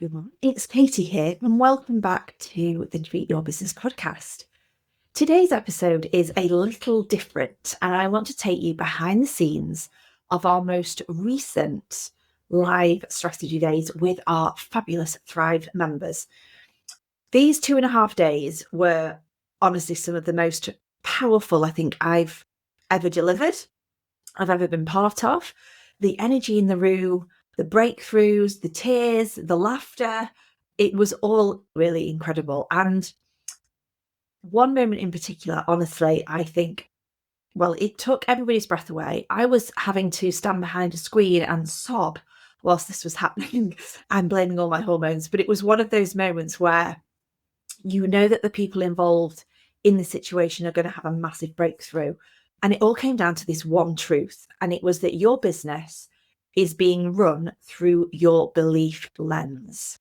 everyone, it's Katie here, and welcome back to the Treat Your Business podcast. Today's episode is a little different, and I want to take you behind the scenes of our most recent live strategy days with our fabulous Thrive members. These 2.5 days were honestly some of the most powerful I think I've ever delivered, I've ever been part of. The energy in the room, the breakthroughs, the tears, the laughter, it was all really incredible. And one moment in particular, honestly, I think, well, it took everybody's breath away. I was having to stand behind a screen and sob whilst this was happening. I'm blaming all my hormones, but it was one of those moments where you know that the people involved in the situation are going to have a massive breakthrough. And it all came down to this one truth, and it was that your business is being run through your belief lens.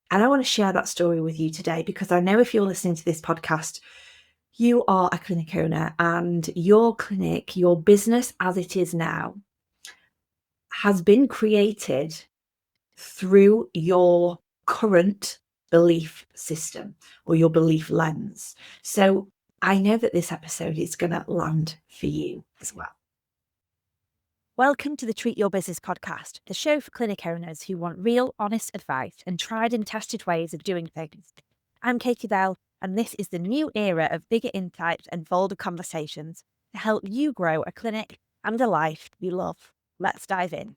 And I want to share that story with you today because I know if you're listening to this podcast, you are a clinic owner, and your clinic, your business as it is now, has been created through your current belief system or your belief lens. So I know that this episode is going to land for you as well. Welcome to the Treat Your Business podcast, the show for clinic owners who want real, honest advice and tried and tested ways of doing things. I'm Katie Bell, and this is the new era of bigger insights and bolder conversations to help you grow a clinic and a life you love. Let's dive in.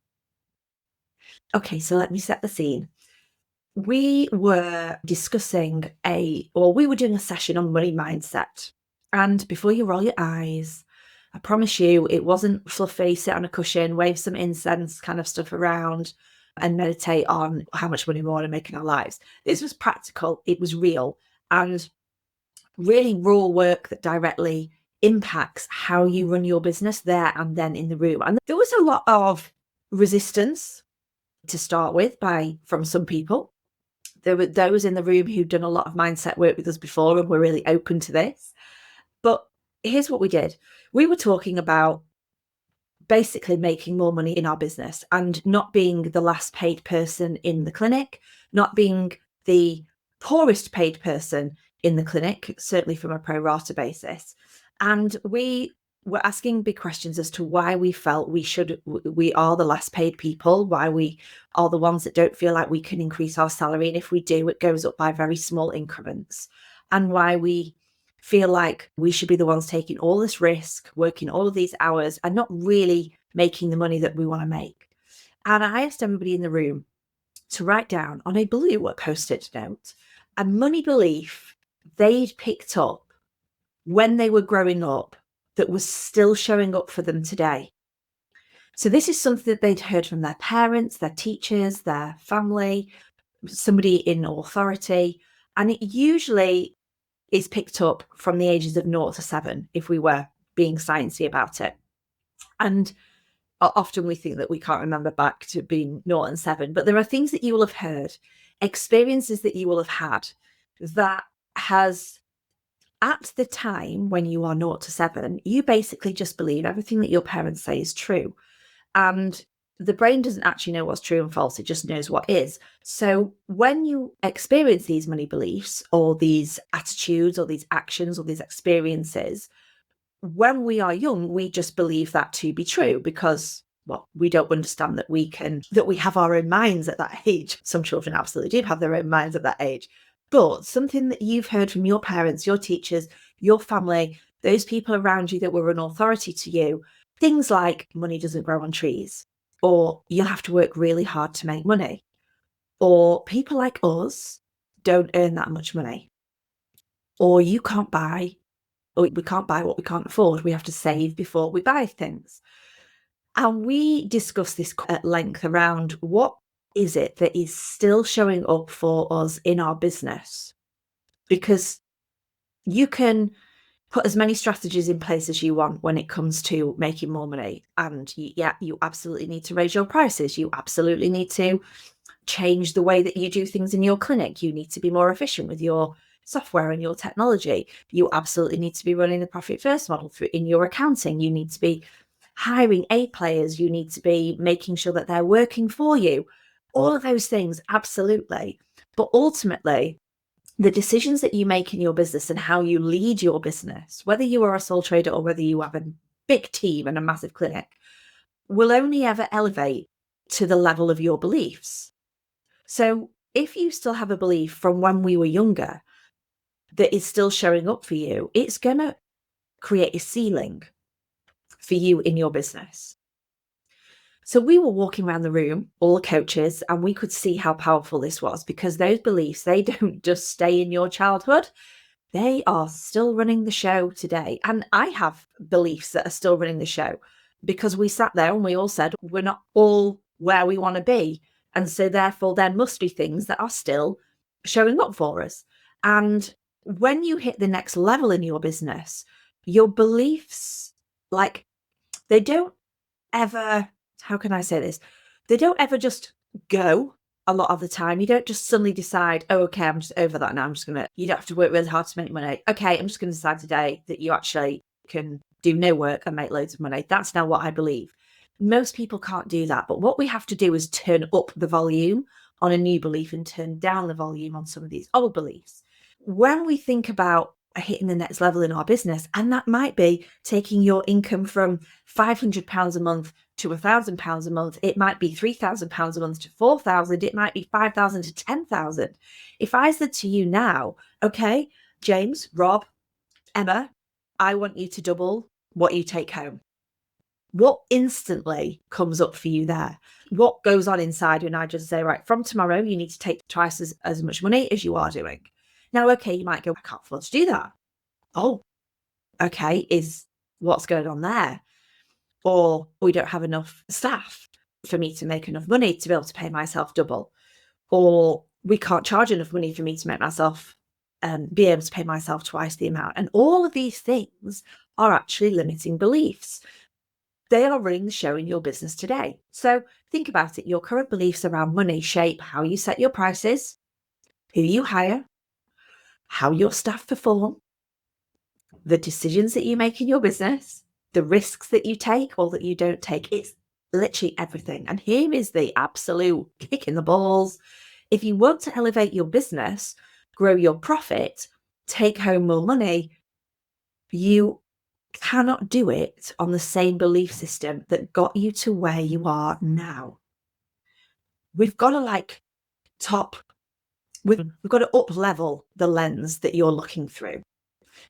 Okay, so let me set the scene. We were discussing we were doing a session on money mindset. And before you roll your eyes, I promise you, it wasn't fluffy, sit on a cushion, wave some incense kind of stuff around and meditate on how much money we want to make in our lives. This was practical, it was real, and really raw work that directly impacts how you run your business there and then in the room. And there was a lot of resistance to start with from some people. There were those in the room who'd done a lot of mindset work with us before and were really open to this. But here's what we did. We were talking about basically making more money in our business and not being the last paid person in the clinic, not being the poorest paid person in the clinic, certainly from a pro rata basis. And we were asking big questions as to why we felt we are the less paid people, why we are the ones that don't feel like we can increase our salary. And if we do, it goes up by very small increments. And why we feel like we should be the ones taking all this risk, working all of these hours and not really making the money that we want to make. And I asked everybody in the room to write down on a blue Post-it note a money belief they'd picked up when they were growing up that was still showing up for them today. So this is something that they'd heard from their parents, their teachers, their family, somebody in authority. And it usually is picked up from the ages of 0 to 7, if we were being sciencey about it. And often we think that we can't remember back to being 0 and 7, but there are things that you will have heard, experiences that you will have had that has, at the time when you are 0 to 7, you basically just believe everything that your parents say is true. And the brain doesn't actually know what's true and false, it just knows what is. So when you experience these money beliefs or these attitudes or these actions or these experiences, when we are young, we just believe that to be true because, well, we don't understand that we have our own minds at that age. Some children absolutely do have their own minds at that age. But something that you've heard from your parents, your teachers, your family, those people around you that were an authority to you, things like money doesn't grow on trees, or you'll have to work really hard to make money, or people like us don't earn that much money, or we can't buy what we can't afford. We have to save before we buy things. And we discussed this at length around what is it that is still showing up for us in our business? Because you can put as many strategies in place as you want when it comes to making more money. And you absolutely need to raise your prices. You absolutely need to change the way that you do things in your clinic. You need to be more efficient with your software and your technology. You absolutely need to be running the profit first model in your accounting. You need to be hiring A players. You need to be making sure that they're working for you. All of those things, absolutely. But ultimately, the decisions that you make in your business and how you lead your business, whether you are a sole trader or whether you have a big team and a massive clinic, will only ever elevate to the level of your beliefs. So if you still have a belief from when we were younger that is still showing up for you, it's going to create a ceiling for you in your business. So we were walking around the room, all the coaches, and we could see how powerful this was, because those beliefs, they don't just stay in your childhood. They are still running the show today. And I have beliefs that are still running the show, because we sat there and we all said, we're not all where we want to be. And so therefore there must be things that are still showing up for us. And when you hit the next level in your business, your beliefs, like, they don't ever, how can I say this? They don't ever just go a lot of the time. You don't just suddenly decide, oh, okay, I'm just over that now. You don't have to work really hard to make money. Okay, I'm just going to decide today that you actually can do no work and make loads of money. That's now what I believe. Most people can't do that. But what we have to do is turn up the volume on a new belief and turn down the volume on some of these old beliefs. When we think about hitting the next level in our business, and that might be taking your income from £500 a month to £1,000 a month, it might be £3,000 a month to 4,000, it might be 5,000 to 10,000. If I said to you now, okay, James, Rob, Emma, I want you to double what you take home, what instantly comes up for you there? What goes on inside when I just say, right, from tomorrow, you need to take twice as much money as you are doing? Now, okay, you might go, I can't afford to do that. Oh, okay, is what's going on there? Or we don't have enough staff for me to make enough money to be able to pay myself double. Or we can't charge enough money for me to make myself be able to pay myself twice the amount. And all of these things are actually limiting beliefs. They are running the show in your business today. So think about it. Your current beliefs around money shape how you set your prices, who you hire, how your staff perform, the decisions that you make in your business, the risks that you take or that you don't take. It's literally everything. And here is the absolute kick in the balls. If you want to elevate your business, grow your profit, take home more money, you cannot do it on the same belief system that got you to where you are now. We've got to we've got to up level the lens that you're looking through,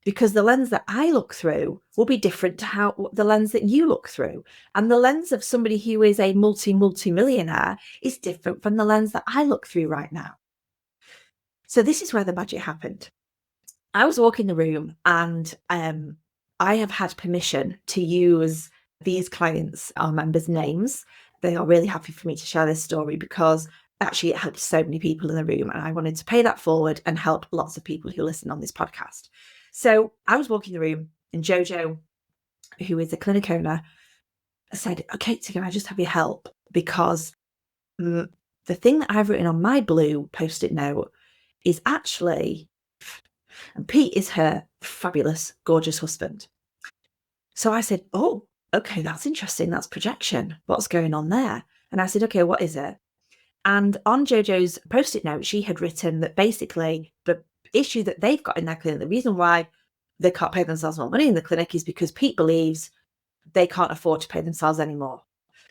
because the lens that I look through will be different to the lens that you look through. And the lens of somebody who is a multi-millionaire is different from the lens that I look through right now. So this is where the magic happened. I was walking the room and I have had permission to use these clients, our members' names. They are really happy for me to share this story because actually it helped so many people in the room. And I wanted to pay that forward and help lots of people who listen on this podcast. So I was walking the room and Jojo, who is a clinic owner, said, okay, so can I just have your help? Because the thing that I've written on my blue Post-it note is actually, and Pete is her fabulous, gorgeous husband. So I said, oh, okay, that's interesting. That's projection. What's going on there? And I said, okay, what is it? And on Jojo's Post-it note, she had written that basically the issue that they've got in their clinic, the reason why they can't pay themselves more money in the clinic is because Pete believes they can't afford to pay themselves anymore.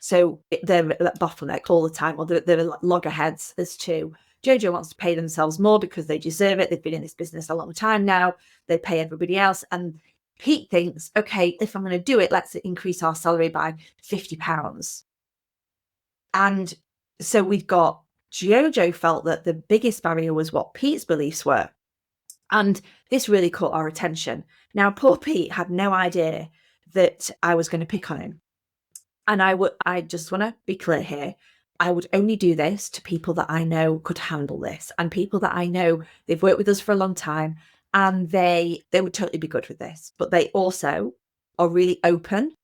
So they're bottlenecked all the time, or they're loggerheads as to Jojo wants to pay themselves more because they deserve it. They've been in this business a long time now. They pay everybody else. And Pete thinks, okay, if I'm going to do it, let's increase our salary by £50. And so we've got Jojo felt that the biggest barrier was what Pete's beliefs were. And this really caught our attention. Now, poor Pete had no idea that I was going to pick on him. And I just want to be clear here. I would only do this to people that I know could handle this, and people that I know they've worked with us for a long time and they would totally be good with this, but they also are really open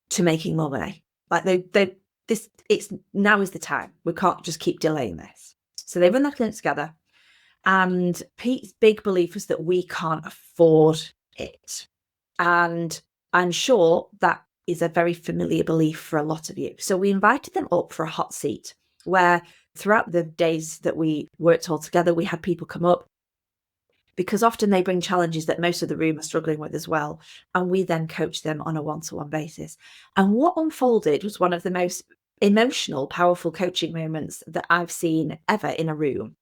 to making more money. Like it's now is the time. We can't just keep delaying this. So they run that clinic together. And Pete's big belief was that we can't afford it. And I'm sure that is a very familiar belief for a lot of you. So we invited them up for a hot seat. where throughout the days that we worked all together, we had people come up, because often they bring challenges that most of the room are struggling with as well. And we then coach them on a one-to-one basis. And what unfolded was one of the most emotional, powerful coaching moments that I've seen ever in a room.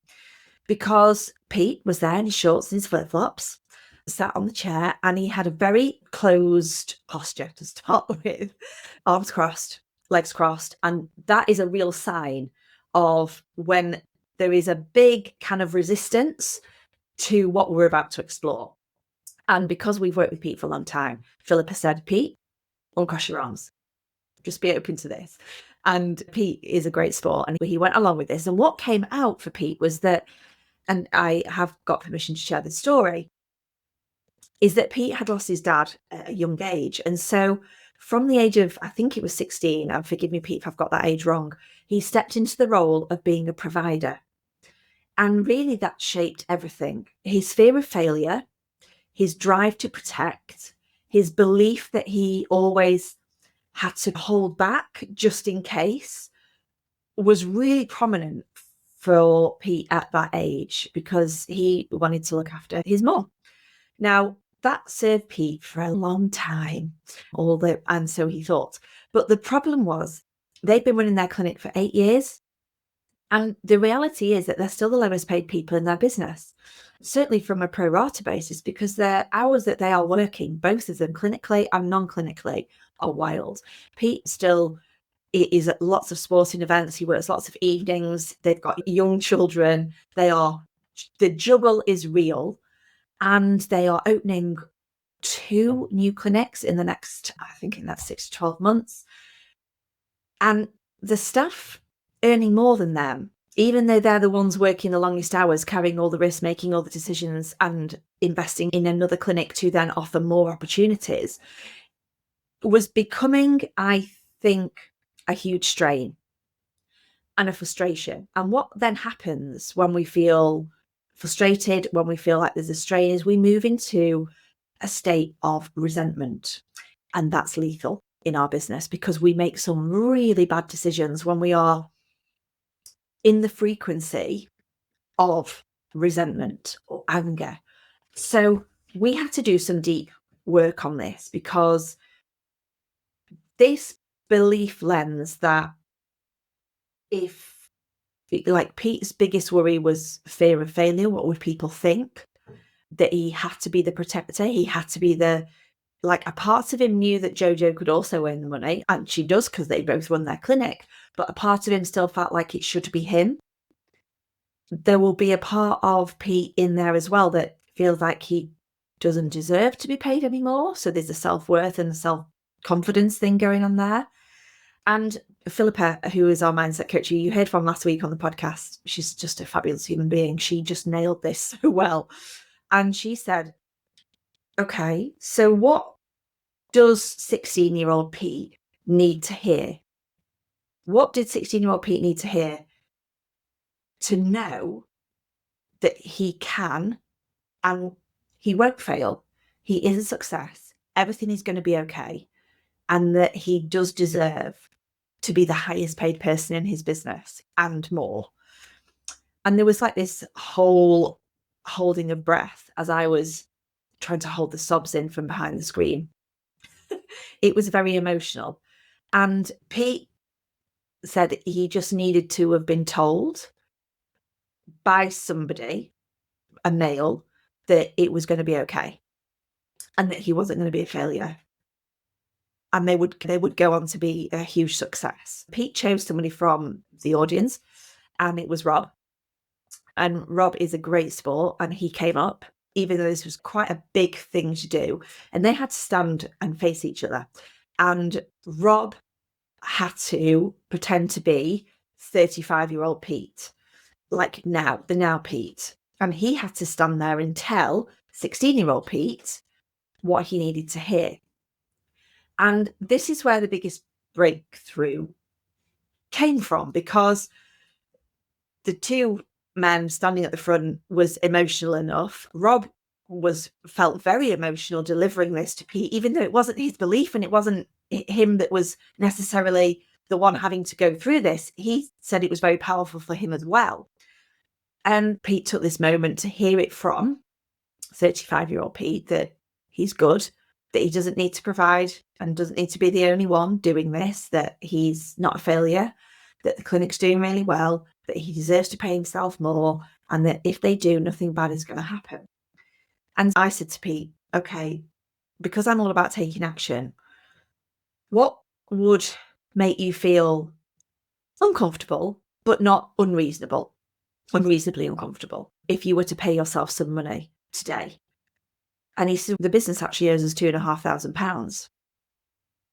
Because Pete was there in his shorts and his flip-flops, sat on the chair, and he had a very closed posture to start with, arms crossed, legs crossed. And that is a real sign of when there is a big kind of resistance to what we're about to explore. And because we've worked with Pete for a long time, Philippa said, Pete, uncross your arms. Just be open to this. And Pete is a great sport. And he went along with this. And what came out for Pete was that, and I have got permission to share the story, is that Pete had lost his dad at a young age. And so from the age of, I think it was 16, and forgive me, Pete, if I've got that age wrong, he stepped into the role of being a provider. And really that shaped everything. His fear of failure, his drive to protect, his belief that he always had to hold back just in case was really prominent for Pete at that age, because he wanted to look after his mum. Now, that served Pete for a long time, and so he thought. But the problem was they'd been running their clinic for 8 years. And the reality is that they're still the lowest paid people in their business, certainly from a pro rata basis, because their hours that they are working, both of them clinically and non-clinically, are wild. Pete still is at lots of sporting events. He works lots of evenings. They've got young children. The juggle is real. And they are opening 2 new clinics in the next 6 to 12 months. And the staff earning more than them, even though they're the ones working the longest hours, carrying all the risks, making all the decisions, and investing in another clinic to then offer more opportunities, was becoming, I think, a huge strain and a frustration. And what then happens when we feel frustrated, when we feel like there's a strain, is we move into a state of resentment. And that's lethal in our business, because we make some really bad decisions when we are in the frequency of resentment or anger. So we had to do some deep work on this, because this belief lens that, if, like, Pete's biggest worry was fear of failure, what would people think? That he had to be the protector, he had to be a part of him knew that Jojo could also earn the money, and she does, because they both run their clinic, but a part of him still felt like it should be him. There will be a part of Pete in there as well that feels like he doesn't deserve to be paid anymore. So there's a self-worth and self-confidence thing going on there. And Philippa, who is our mindset coach, who you heard from last week on the podcast, she's just a fabulous human being. She just nailed this so well. And she said, okay, so what does 16-year-old Pete need to hear? What did 16-year-old Pete need to hear to know that he can and he won't fail? He is a success. Everything is going to be okay. And that he does deserve to be the highest paid person in his business and more. And there was like this whole holding of breath as I was trying to hold the sobs in from behind the screen. It was very emotional. And Pete said he just needed to have been told by somebody, a male, that it was going to be okay and that he wasn't going to be a failure. And they would go on to be a huge success. Pete chose somebody from the audience, and it was Rob. And Rob is a great sport, and he came up, even though this was quite a big thing to do. And they had to stand and face each other. And Rob had to pretend to be 35-year-old Pete, like the now Pete. And he had to stand there and tell 16-year-old Pete what he needed to hear. And this is where the biggest breakthrough came from, because the 2 men standing at the front was emotional enough. Rob felt very emotional delivering this to Pete, even though it wasn't his belief and it wasn't him that was necessarily the one having to go through this, he said it was very powerful for him as well. And Pete took this moment to hear it from 35-year-old Pete that he's good, that he doesn't need to provide and doesn't need to be the only one doing this, that he's not a failure, that the clinic's doing really well, that he deserves to pay himself more, and that if they do, nothing bad is going to happen. And I said to Pete, okay, because I'm all about taking action, what would make you feel uncomfortable, but not unreasonably uncomfortable, if you were to pay yourself some money today? And he said, the business actually owes us £2,500.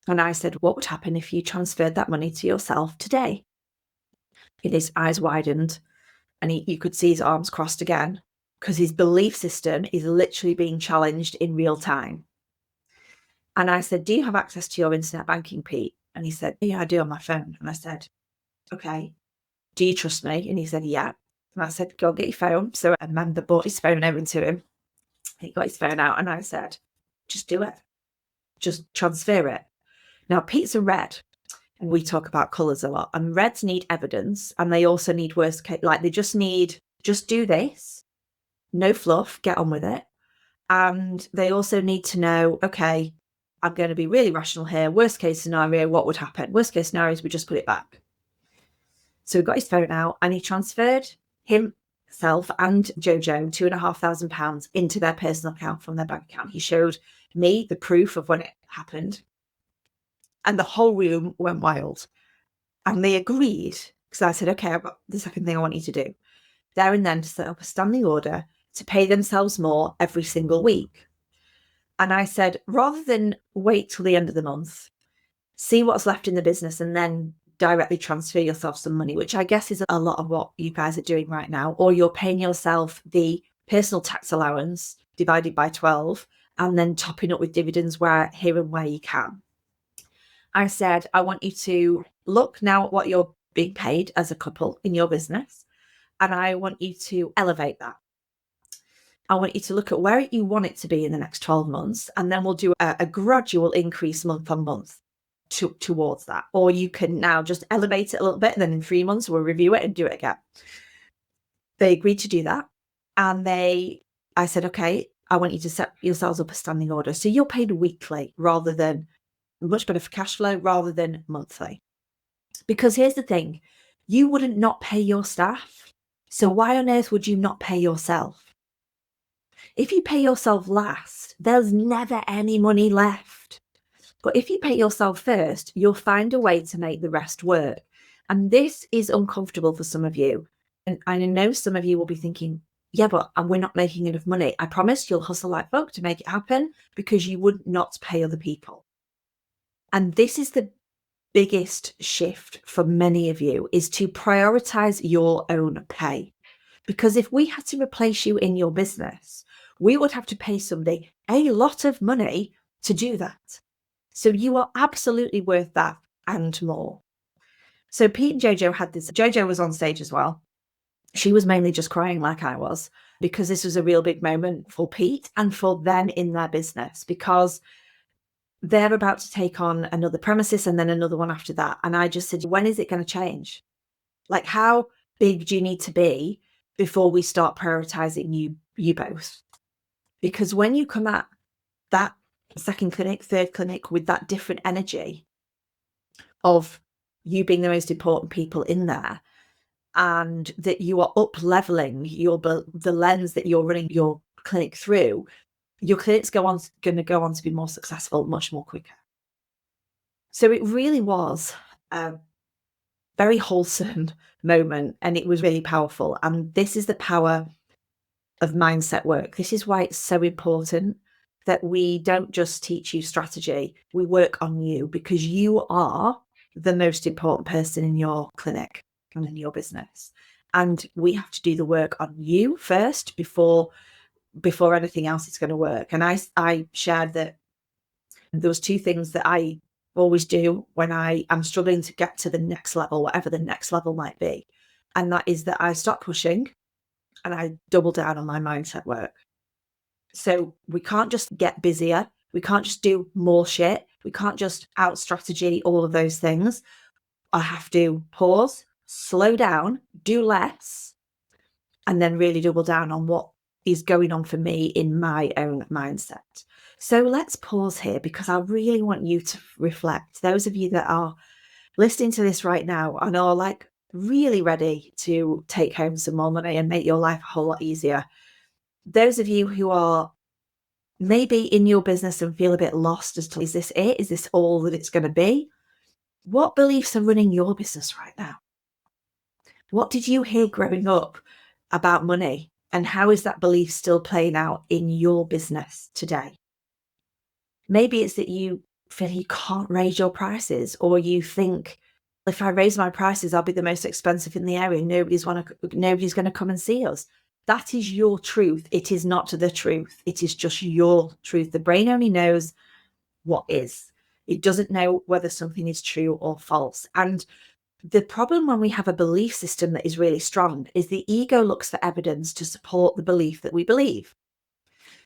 And I said, what would happen if you transferred that money to yourself today? And his eyes widened and you could see his arms crossed again, because his belief system is literally being challenged in real time. And I said, do you have access to your internet banking, Pete? And he said, yeah, I do on my phone. And I said, okay, do you trust me? And he said, yeah. And I said, go get your phone. So Amanda brought his phone over to him. He got his phone out and I said, just do it. Just transfer it. Now, Pete's a red, and we talk about colours a lot, and reds need evidence, and they also need worst case, like they just need, just do this, no fluff, get on with it. And they also need to know, okay, I'm going to be really rational here. Worst case scenario, what would happen? Worst case scenario is we just put it back. So he got his phone out and he transferred himself and Jojo £2,500 into their personal account from their bank account. He showed me the proof of when it happened, and the whole room went wild. And they agreed, because I said, okay, I've got the second thing I want you to do there and then, to set up a standing order to pay themselves more every single week. And I said, rather than wait till the end of the month, see what's left in the business and then directly transfer yourself some money, which I guess is a lot of what you guys are doing right now, or you're paying yourself the personal tax allowance divided by 12 and then topping up with dividends here and where you can. I said, I want you to look now at what you're being paid as a couple in your business, and I want you to elevate that. I want you to look at where you want it to be in the next 12 months, and then we'll do a gradual increase month on month towards that. Or you can now just elevate it a little bit, and then in 3 months we'll review it and do it again. They agreed to do that. And I said, okay, I want you to set yourselves up a standing order. So you're paid weekly rather than, much better for cash flow, rather than monthly. Because here's the thing, you wouldn't not pay your staff. So why on earth would you not pay yourself? If you pay yourself last, there's never any money left. But if you pay yourself first, you'll find a way to make the rest work. And this is uncomfortable for some of you. And I know some of you will be thinking, yeah, but we're not making enough money. I promise you'll hustle like fuck to make it happen, because you would not pay other people. And this is the biggest shift for many of you, is to prioritize your own pay. Because if we had to replace you in your business, we would have to pay somebody a lot of money to do that. So you are absolutely worth that and more. So Pete and Jojo had this. Jojo was on stage as well. She was mainly just crying like I was, because this was a real big moment for Pete and for them in their business, because they're about to take on another premises and then another one after that. And I just said, when is it going to change? Like, how big do you need to be before we start prioritizing you both? Because when you come at that second clinic, third clinic with that different energy of you being the most important people in there, and that you are up leveling the lens that you're running your clinic through, your clinic's going to go on to be more successful much more quicker. So it really was a very wholesome moment, and it was really powerful. And this is the power of mindset work. This is why it's so important that we don't just teach you strategy, we work on you, because you are the most important person in your clinic and in your business. And we have to do the work on you first before anything else is going to work. And I shared that there was 2 things that I always do when I am struggling to get to the next level, whatever the next level might be. And that is that I stop pushing and I double down on my mindset work. So we can't just get busier. We can't just do more shit. We can't just out strategy all of those things. I have to pause, slow down, do less, and then really double down on what is going on for me in my own mindset. So let's pause here because I really want you to reflect. Those of you that are listening to this right now and are like really ready to take home some more money and make your life a whole lot easier. Those of you who are maybe in your business and feel a bit lost as to, is this it? Is this all that it's going to be? What beliefs are running your business right now? What did you hear growing up about money? And how is that belief still playing out in your business today? Maybe it's that you feel you can't raise your prices, or you think, if I raise my prices, I'll be the most expensive in the area. Nobody's going to come and see us. That is your truth. It is not the truth. It is just your truth. The brain only knows what is. It doesn't know whether something is true or false. And the problem when we have a belief system that is really strong is the ego looks for evidence to support the belief that we believe.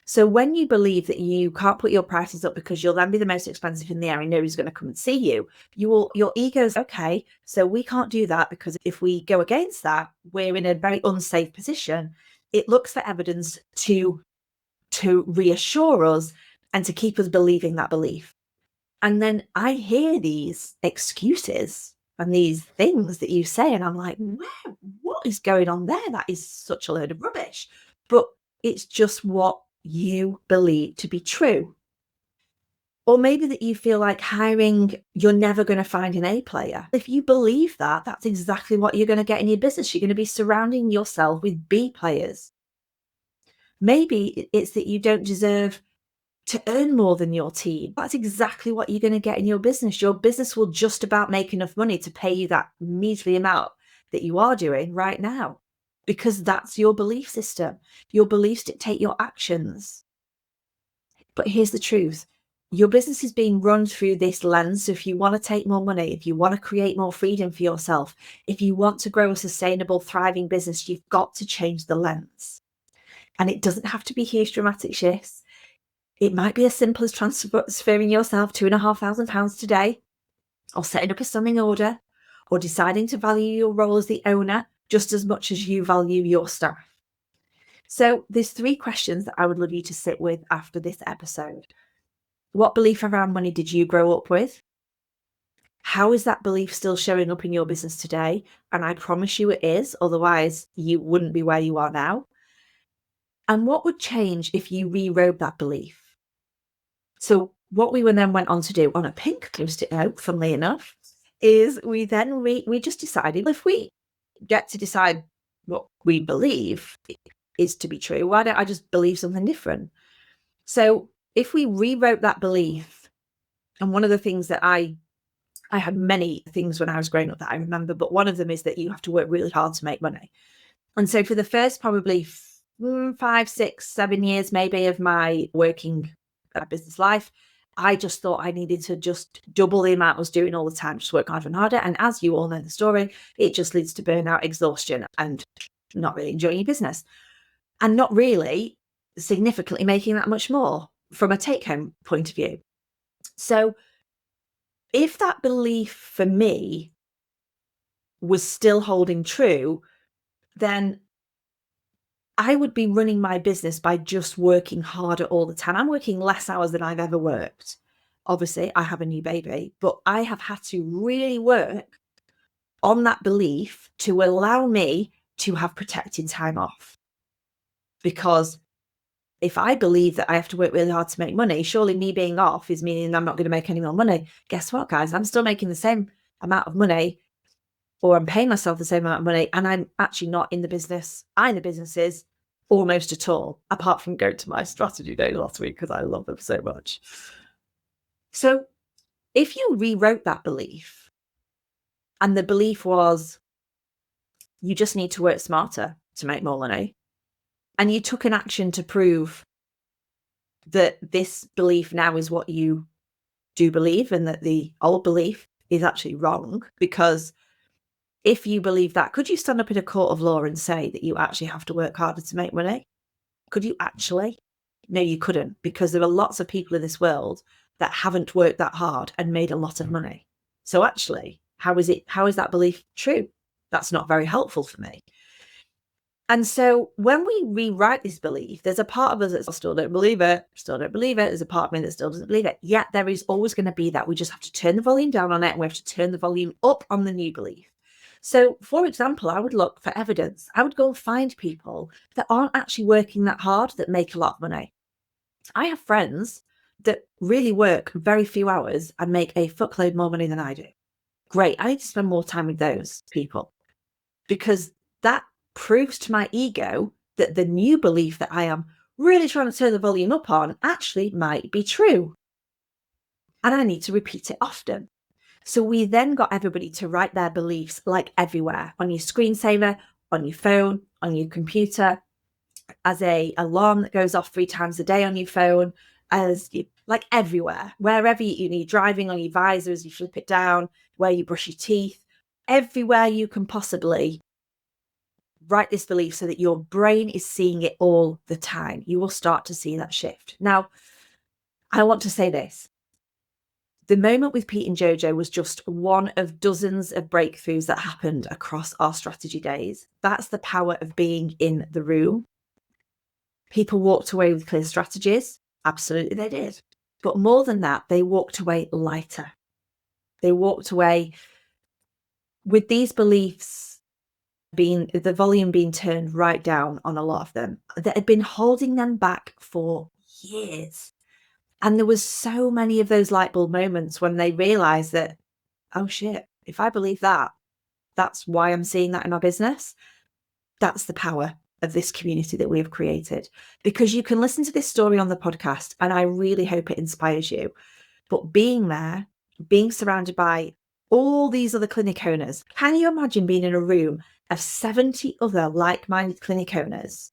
So when you believe that you can't put your prices up because you'll then be the most expensive in the area, nobody's going to come and see you, your ego's okay, so we can't do that because if we go against that, we're in a very unsafe position. It looks for evidence to reassure us and to keep us believing that belief. And then I hear these excuses and these things that you say, and I'm like, what is going on there? That is such a load of rubbish. But it's just what you believe to be true. Or maybe that you feel like you're never going to find an A player. If you believe that, that's exactly what you're going to get in your business. You're going to be surrounding yourself with B players. Maybe it's that you don't deserve to earn more than your team. That's exactly what you're going to get in your business. Your business will just about make enough money to pay you that measly amount that you are doing right now, because that's your belief system. Your beliefs dictate your actions. But here's the truth. Your business is being run through this lens. So if you want to take more money, if you want to create more freedom for yourself, if you want to grow a sustainable, thriving business, you've got to change the lens. And it doesn't have to be huge dramatic shifts. It might be as simple as transferring yourself £2,500 today, or setting up a standing order, or deciding to value your role as the owner just as much as you value your staff. So there's 3 questions that I would love you to sit with after this episode. What belief around money did you grow up with? How is that belief still showing up in your business today? And I promise you it is, otherwise you wouldn't be where you are now. And what would change if you rewrote that belief? So what we then went on to do on a pink Post-it note, funnily enough, is we just decided, if we get to decide what we believe is to be true, why don't I just believe something different? So if we rewrote that belief, and one of the things that I had many things when I was growing up that I remember, but one of them is that you have to work really hard to make money. And so for the first probably 5, 6, 7 years maybe of my working business life, I just thought I needed to just double the amount I was doing all the time, just work harder and harder. And as you all know the story, it just leads to burnout, exhaustion, and not really enjoying your business. And not really significantly making that much more from a take-home point of view. So if that belief for me was still holding true, then I would be running my business by just working harder all the time. I'm working less hours than I've ever worked. Obviously, I have a new baby, but I have had to really work on that belief to allow me to have protected time off. Because if I believe that I have to work really hard to make money, surely me being off is meaning I'm not going to make any more money. Guess what, guys? I'm still making the same amount of money, or I'm paying myself the same amount of money, and I'm actually not in the business. I'm in the businesses almost at all, apart from going to my strategy day last week because I love them so much. So if you rewrote that belief, and the belief was you just need to work smarter to make more money, and you took an action to prove that this belief now is what you do believe and that the old belief is actually wrong, because if you believe that, could you stand up in a court of law and say that you actually have to work harder to make money? Could you actually? No, you couldn't, because there are lots of people in this world that haven't worked that hard and made a lot of money. So actually, How is that belief true? That's not very helpful for me. And so when we rewrite this belief, there's a part of us that still don't believe it, There's a part of me that still doesn't believe it. Yet there is always going to be that. We just have to turn the volume down on it, and we have to turn the volume up on the new belief. So, for example, I would look for evidence. I would go and find people that aren't actually working that hard, that make a lot of money. I have friends that really work very few hours and make a fuckload more money than I do. Great. I need to spend more time with those people, because that proves to my ego that the new belief that I am really trying to turn the volume up on actually might be true. And I need to repeat it often. So we then got everybody to write their beliefs like everywhere, on your screensaver, on your phone, on your computer, as a alarm that goes off 3 times a day on your phone, like everywhere, wherever you need, driving, on your visor as you flip it down, where you brush your teeth, everywhere you can possibly write this belief so that your brain is seeing it all the time. You will start to see that shift. Now, I want to say this. The moment with Pete and Jojo was just one of dozens of breakthroughs that happened across our strategy days. That's the power of being in the room. People walked away with clear strategies. Absolutely, they did. But more than that, they walked away lighter. They walked away with these beliefs the volume being turned right down on a lot of them, that had been holding them back for years. And there was so many of those light bulb moments when they realized that, oh shit, if I believe that, that's why I'm seeing that in my business. That's the power of this community that we have created, because you can listen to this story on the podcast, and I really hope it inspires you. But being there, being surrounded by all these other clinic owners, can you imagine being in a room of 70 other like-minded clinic owners,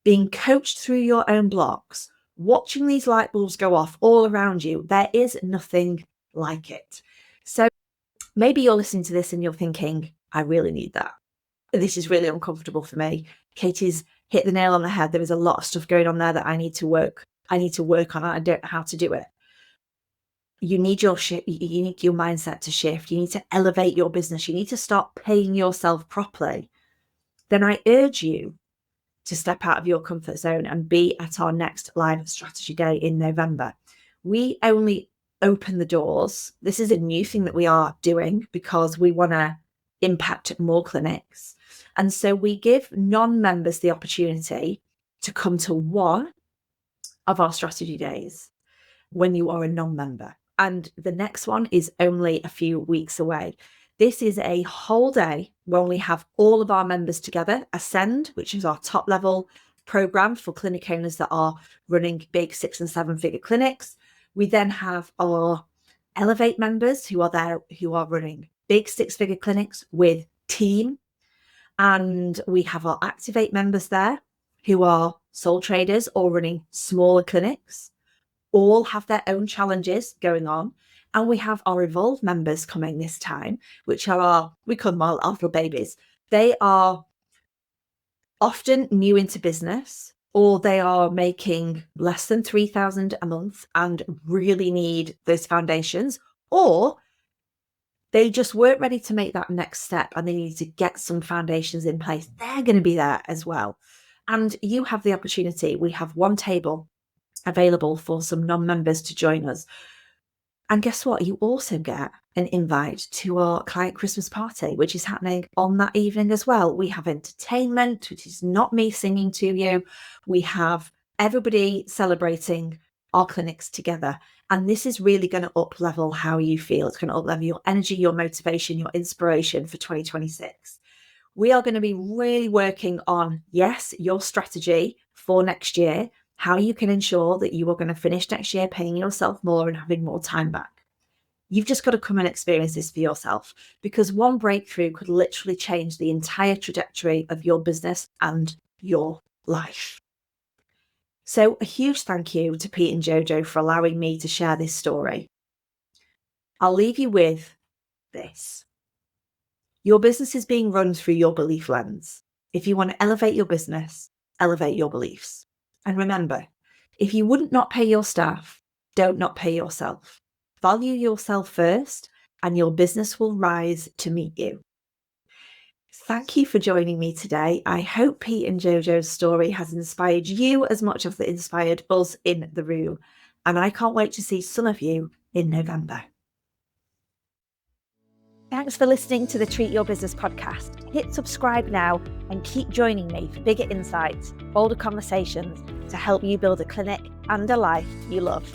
being coached through your own blocks, watching these light bulbs go off all around you? There is nothing like it. So maybe you're listening to this and you're thinking, I really need that. This is really uncomfortable for me. Katie's hit the nail on the head. There is a lot of stuff going on there that I need to work on. I don't know how to do it. You need your mindset to shift. You need to elevate your business. You need to start paying yourself properly. Then I urge you to step out of your comfort zone and be at our next live strategy day in November. We only open the doors. This is a new thing that we are doing because we want to impact more clinics. And so we give non-members the opportunity to come to one of our strategy days when you are a non-member. And the next one is only a few weeks away. This is a whole day where we have all of our members together. Ascend, which is our top level program for clinic owners that are running big 6 and 7 figure clinics. We then have our Elevate members who are running big 6 figure clinics with team. And we have our Activate members there who are sole traders or running smaller clinics. All have their own challenges going on. And we have our Evolve members coming this time, which are we call them our little babies. They are often new into business, or they are making less than 3,000 a month and really need those foundations, or they just weren't ready to make that next step and they need to get some foundations in place. They're going to be there as well. And you have the opportunity. We have one table available for some non-members to join us. And guess what? You also get an invite to our client Christmas party, which is happening on that evening as well. We have entertainment, which is not me singing to you. We have everybody celebrating our clinics together. And this is really going to up level how you feel. It's going to up level your energy, your motivation, your inspiration for 2026. We are going to be really working on, yes, your strategy for next year, how you can ensure that you are going to finish next year paying yourself more and having more time back. You've just got to come and experience this for yourself, because one breakthrough could literally change the entire trajectory of your business and your life. So a huge thank you to Pete and Jojo for allowing me to share this story. I'll leave you with this. Your business is being run through your belief lens. If you want to elevate your business, elevate your beliefs. And remember, if you wouldn't not pay your staff, don't not pay yourself. Value yourself first and your business will rise to meet you. Thank you for joining me today. I hope Pete and Jojo's story has inspired you as much as it inspired us in the room. And I can't wait to see some of you in November. Thanks for listening to the Treat Your Business podcast. Hit subscribe now and keep joining me for bigger insights, bolder conversations to help you build a clinic and a life you love.